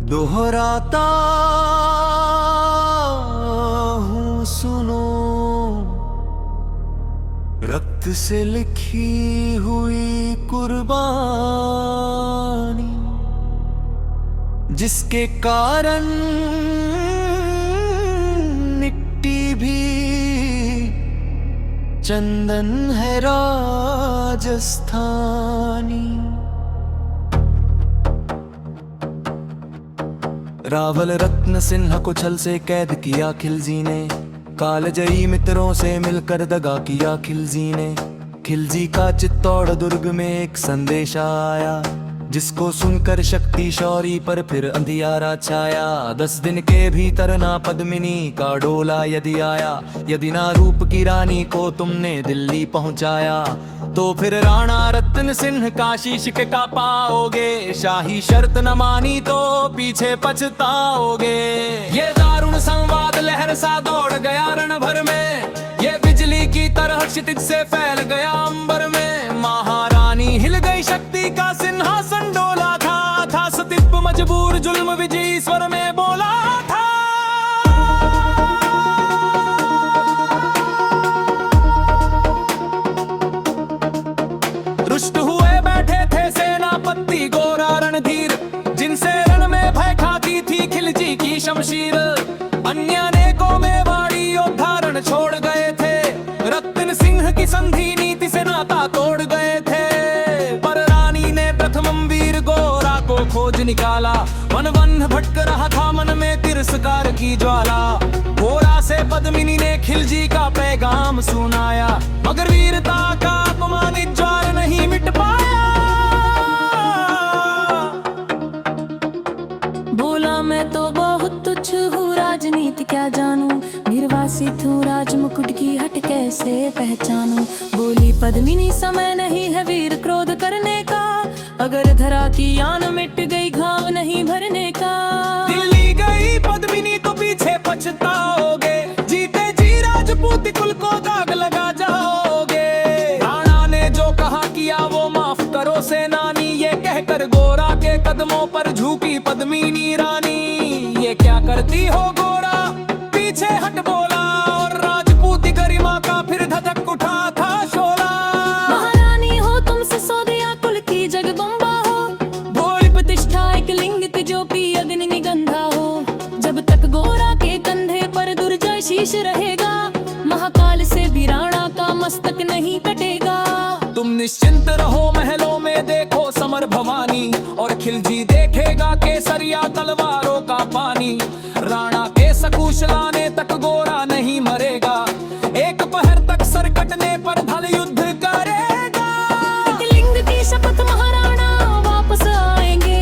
दोहराता हूँ सुनो, रक्त से लिखी हुई कुर्बानी, जिसके कारण मिट्टी भी चंदन है राजस्थानी। रावल रत्न सिन्हा को छल से कैद किया खिलजी ने, कालजयी मित्रों से मिलकर दगा किया खिलजी ने। खिलजी का चित्तौड़ दुर्ग में एक संदेशा आया, जिसको सुनकर शक्ति शौरी पर फिर अंधियारा छाया। 10 दिन के भीतर ना पद्मिनी का डोला यदि आया, यदि ना रूप की रानी को तुमने दिल्ली पहुंचाया, तो फिर राणा रतन सिंह का शीश का पाओगे। शाही शर्त न मानी तो पीछे पछताओगे। ये दारुण संवाद लहर सा दौड़ गया रण भर में, ये बिजली की तरह क्षितिज से फैल गया अंबर में। महारानी हिल गई, शक्ति का सिंहासन डोला था सतिप मजबूर जुल्म विजयी स्वर में बोला था। रुष्ट हुए बैठे थे सेनापति गोरा रणधीर, जिनसे रण में भय खाती थी खिलजी की शमशीर। अन्य अनेकों में वाड़ी योद्धा रण छोड़ गए थे, रतन सिंह की संधि नीति से नाता तोड़ गए थे। पर रानी ने प्रथम वीर गोरा को खोज निकाला, वन वन भटक रहा था मन में तिरस्कार की ज्वाला। गोरा से पद्मिनी ने खिलजी का पैगाम सुनाया, मगर वीरता का अपमानित ज्वार नहीं मिट पाया। बोला मैं तो बहुत तुच्छ हूँ, राजनीति क्या जानूं, निर्वासित हूँ, राज मुकुट की हट कैसे पहचानूं। बोली पद्मिनी समय नहीं है वीर क्रोध करने का, अगर धरा की आन मिट गई घाव नहीं भरने का। दिल्ली गई पद्मिनी तो पीछे पछताओगे, जीते जी राजपूती कुल को दाग लगा जाओगे। राणा ने जो कहा किया वो माफ करो सेनानी, ये कहकर गोरा के कदमों पर झुकी पद्मिनी रानी। ये क्या करती हो गोरा, पीछे हट बोला, और राजपूती गरिमा का फिर धधक उठा था शोला। महारानी हो तुम सिसोदिया कुल की जगदम्बा हो, भोली प्रतिष्ठा एक लिंग जो पी अग्नि निगंधा हो। जब तक गोरा के कंधे पर दुर्जय शीश रहेगा, महाकाल से भी राणा का मस्तक नहीं कटेगा। तुम निश्चिंत रहो, महलों में देखो समर भवानी, और खिलजी देखेगा केसरिया तलवारों का पानी। राणा के सकुश लाने तक गोरा नहीं मरेगा, एक पहर तक सर कटने पर भल युद्ध करेगा। एक लिंग की शपथ महाराणा वापस आएंगे,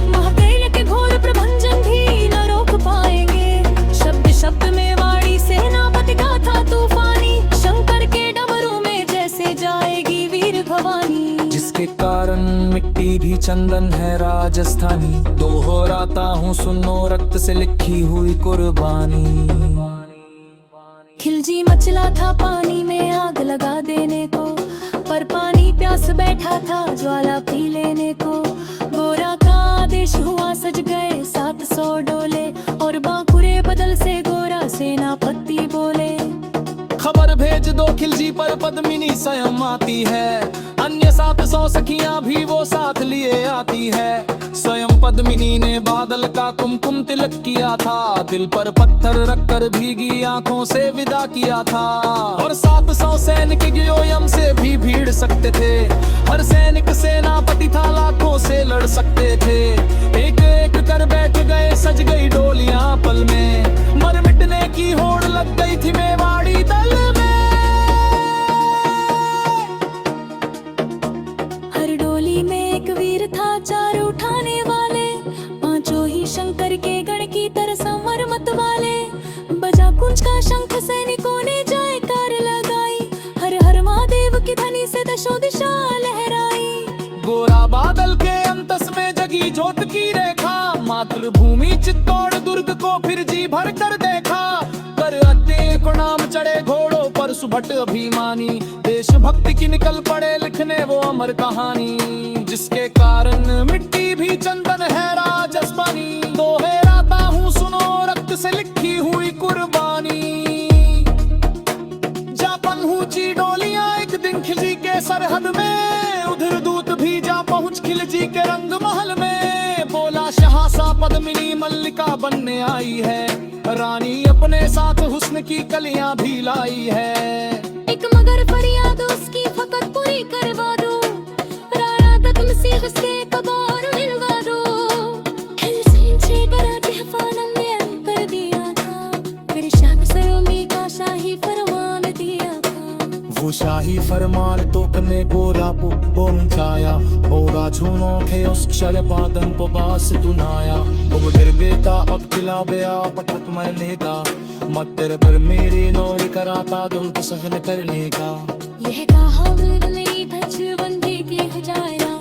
महाकैल के घोर प्रभंजन भी न रोक पाएंगे। शब्द शब्द में वाणी सेनापति का था तूफानी, शंकर के डमरू में जैसे जाएगी वीर भवानी। जिसके कारण मिट्टी भी चंदन है राजस्थानी, दोहराता हूँ सुनो, रक्त से लिखी हुई कुर्बानी। खिलजी मचला था पानी में आग लगा देने को, पर पानी प्यास बैठा था ज्वाला पी लेने को। गोरा का आदेश हुआ, सज गए 700 डोले, और बांकुरे बदल से गोरा सेनापति बोले। खबर भेज दो खिलजी पर पद्मिनी स्वयं आती है, अन्य 700 सखियां भी वो साथ लिए आती है। स्वयं पद्मिनी ने बादल का कुमकुम तिलक किया था, दिल पर पत्थर रखकर भीगी आंखों से विदा किया था। और 700 सैनिक योयम से भी भीड़ सकते थे, हर सैनिक सेनापति था, लाखों से लड़ सकते थे। एक एक कर बैठ गए, सज गई डोलियां पल में, मर मिटने की होड़ लग गई थी मेवाड़ी दल में। हर डोली में एक वीर था, चार उठाने वाले, पांचों ही शंकर के गण की तरह संवर मत वाले। बजा कुंज का शंख सैनिकों ने जयकार लगाई, हर हर महादेव की ध्वनि से दशों दिशा लहराई। गोरा बादल के अंतस में जगी ज्योत की रेखा, मातृभूमि चित्तौड़ दुर्ग को फिर जी भर कर देखा। कर अत्येक नाम चढ़े घोड़ों पर सुभट अभिमानी, देशभक्ति की निकल पड़े लिखने वो अमर कहानी। जिसके कारण मिट्टी भी चंदन है राजस्थानी, पद्मिनी मल्लिका बनने आई है, रानी अपने साथ हुस्न की कलियां भी लाई है। एक मगर फरियाद उसकी फकत पूरी करवा दो, राणा तक तुमसे उसके कबार मिलवा दो। हिलसे कराते हफानम ने कर दिया था, फिर शाह सरोमी का शाही फरमान दिया था। वो शाही फरमान तो कने गोरा पहुंचाया, होगा झूनों के उस क्षण बादन को बास दुनाया। वो गिर बेटा अब खिला गया पटक मरने का, मत तेरे पर मेरी नौरी कराता दिल को सहन करने का। यह कहा मेरी धज बंदी की हजारा,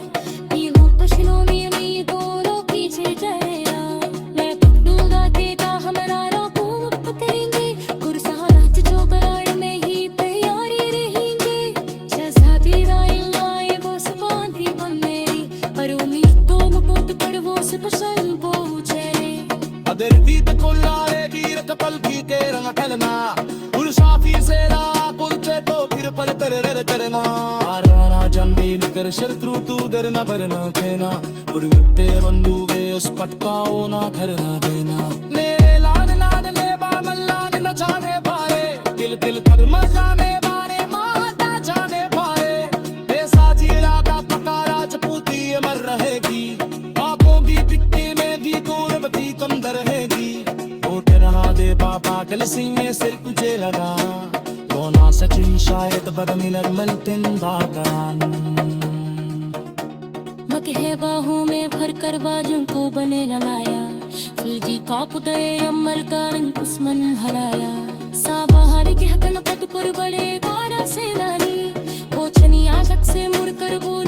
ये हो पशनों में नहीं दोनों पीछे जाएगा। मैं पकड़ूंगा देता हमारा रोको मुक्त करेंगे, गुरसाराज जो करार में ही तैयारी रहेंगे। शहजादी राय वो सबांधी बन मेरी, पर उम्मीद तो मुकुट पर वो से पसंद पहुंचे। अदर दीद को लाए गिर कपल की के रंग खलना, गुरसाफी से रा कुलचे तो फिर पर कर करना। आराना जंबी निकर शत्रु तू दर न भरना कहना, उड़ते बंदूके उस पटकाओ ना करना देना। ले लान लान ले बामल्लान न जाने पाए, दिल दिल कर मजाने बारे माता जाने पाए। ऐसा जीरा का पका राजपूती मर रहेगी, आंखों की पिट्टी में भी गोरबती कम रहेगी। वोट रहा दे पापा कल सिंह में सिर तुझे लगा, रोना सचिन शायद बदमी नरमल तिंदागान। मकहे बाहों में भर कर बाजों को बने लगाया, फिजी काप गए अमर का रंग दुश्मन हराया। साबहार के हकन पद पर बड़े गारा से नारी, वो छनी आगत से मुड़कर वो